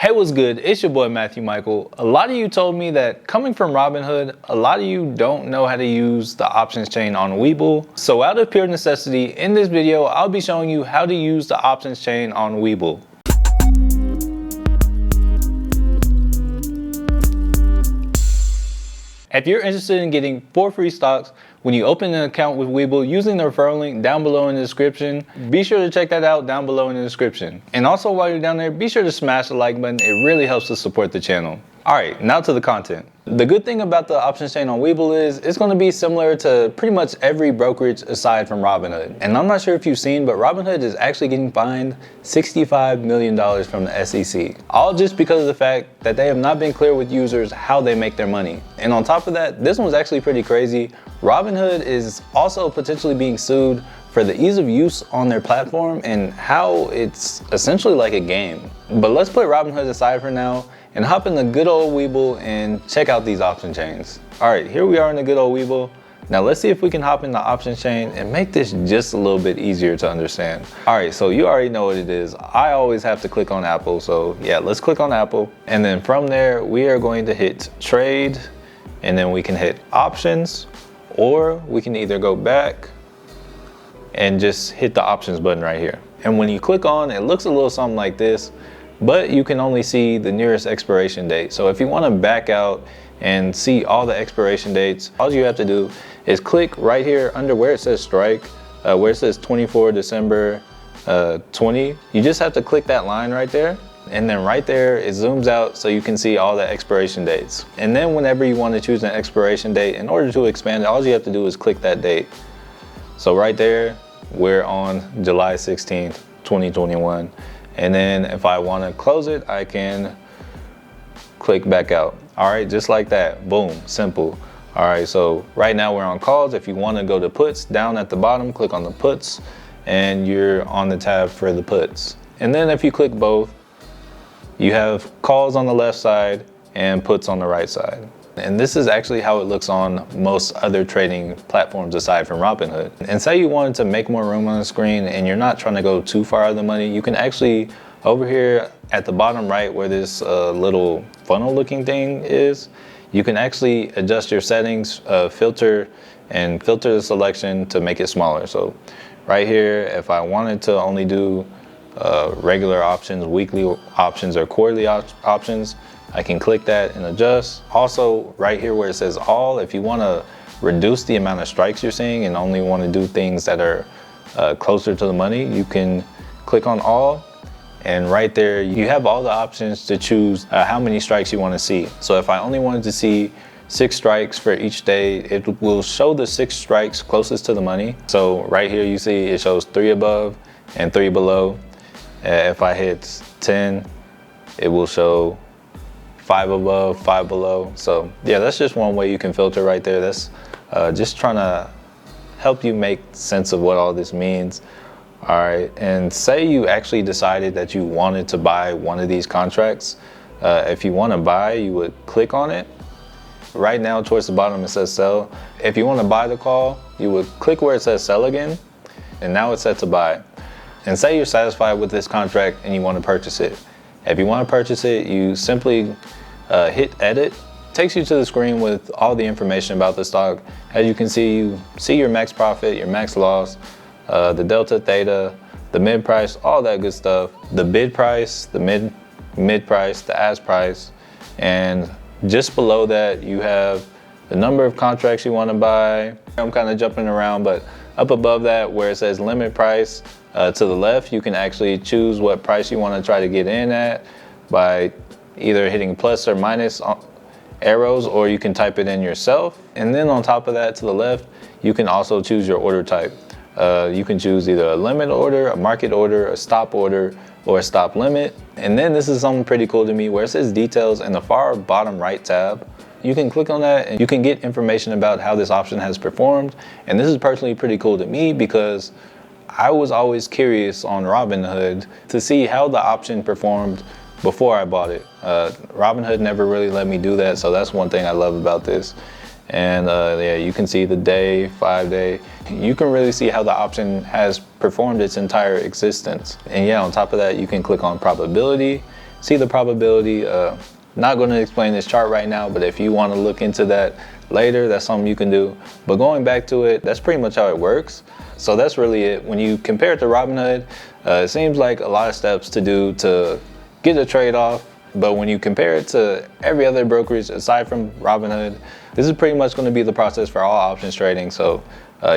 Hey, what's good? It's your boy Matthew Michael. A lot of you told me that coming from Robinhood, a lot of you don't know how to use the options chain on Webull. So out of pure necessity, in this video, I'll be showing you how to use the options chain on Webull. If you're interested in getting 4 free stocks when you open an account with Webull using the referral link down below in the description, be sure to check that out down below in the description. And also while you're down there, be sure to smash the like button. It really helps to support the channel. All right, now to the content. The good thing about the options chain on Webull is it's going to be similar to pretty much every brokerage aside from Robinhood. And I'm not sure if you've seen, but Robinhood is actually getting fined $65 million from the SEC. All just because of the fact that they have not been clear with users how they make their money. And on top of that, this one's actually pretty crazy. Robinhood is also potentially being sued for the ease of use on their platform and how it's essentially like a game. But let's put Robinhood aside for now and hop in the good old Webull and check out these option chains. All right, here we are in the good old Webull. Now let's see if we can hop in the option chain and make this just a little bit easier to understand. All right, so you already know what it is. I always have to click on Apple. So yeah, let's click on Apple. And then from there, we are going to hit trade, and then we can hit options, or we can either go back and just hit the options button right here. And when you click on, it looks a little something like this, but you can only see the nearest expiration date. So if you want to back out and see all the expiration dates, all you have to do is click right here under where it says strike, where it says 24 December 20. You just have to click that line right there. And then right there, it zooms out so you can see all the expiration dates. And then whenever you want to choose an expiration date, in order to expand it, all you have to do is click that date. So right there, we're on July 16th, 2021. And then if I want to close it, I can click back out. All right, just like that. Boom, simple. All right, so right now we're on calls. If you want to go to puts, down at the bottom, click on the puts, and you're on the tab for the puts. And then if you click both, you have calls on the left side and puts on the right side. And this is actually how it looks on most other trading platforms aside from Robinhood. And say you wanted to make more room on the screen and you're not trying to go too far out of the money, you can actually, over here at the bottom right where this little funnel looking thing is, you can actually adjust your settings, filter the selection to make it smaller. So right here, if I wanted to only do regular options, weekly options, or quarterly options, I can click that and adjust. Also, right here where it says all, if you want to reduce the amount of strikes you're seeing and only want to do things that are closer to the money, you can click on all. And right there, you have all the options to choose how many strikes you want to see. So if I only wanted to see 6 strikes for each day, it will show the 6 strikes closest to the money. So right here, you see it shows 3 above and 3 below. If I hit 10, it will show 5 above, 5 below. So yeah, that's just one way you can filter right there. That's just trying to help you make sense of what all this means. All right, and say you actually decided that you wanted to buy one of these contracts. If you want to buy, you would click on it. Right now towards the bottom it says sell. If you want to buy the call, you would click where it says sell again, and now it's set to buy. And say you're satisfied with this contract and you want to purchase it. If you want to purchase it, you simply hit edit. It takes you to the screen with all the information about the stock. As you can see, you see your max profit, your max loss, the delta, theta, the mid price, all that good stuff. The bid price, the mid price, the ask price. And just below that, you have the number of contracts you want to buy. I'm kind of jumping around, but up above that where it says limit price, to the left, you can actually choose what price you want to try to get in at by either hitting plus or minus arrows, or you can type it in yourself. And then on top of that, to the left, you can also choose your order type. You can choose either a limit order, a market order, a stop order, or a stop limit. And then this is something pretty cool to me where it says details in the far bottom right tab. You can click on that and you can get information about how this option has performed. And this is personally pretty cool to me because I was always curious on Robinhood to see how the option performed before I bought it. Robinhood never really let me do that, so that's one thing I love about this. And yeah, you can see the day, 5-day. You can really see how the option has performed its entire existence. And yeah, on top of that, you can click on probability, see the probability. Not going to explain this chart right now, but if you want to look into that later, that's something you can do. But going back to it, that's pretty much how it works. So that's really it. When you compare it to Robinhood, it seems like a lot of steps to do to get a trade off. But when you compare it to every other brokerage aside from Robinhood, this is pretty much going to be the process for all options trading. So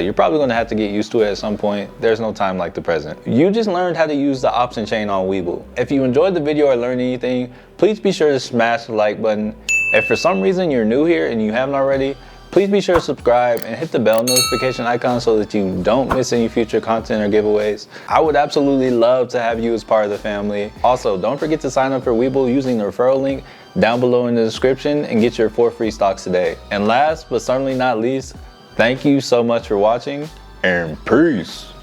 you're probably going to have to get used to it at some point. There's no time like the present. You just learned how to use the option chain on Webull. If you enjoyed the video or learned anything, please be sure to smash the like button. If for some reason you're new here and you haven't already, please be sure to subscribe and hit the bell notification icon so that you don't miss any future content or giveaways. I would absolutely love to have you as part of the family. Also, don't forget to sign up for Webull using the referral link down below in the description and get your 4 free stocks today. And last but certainly not least, thank you so much for watching, and peace.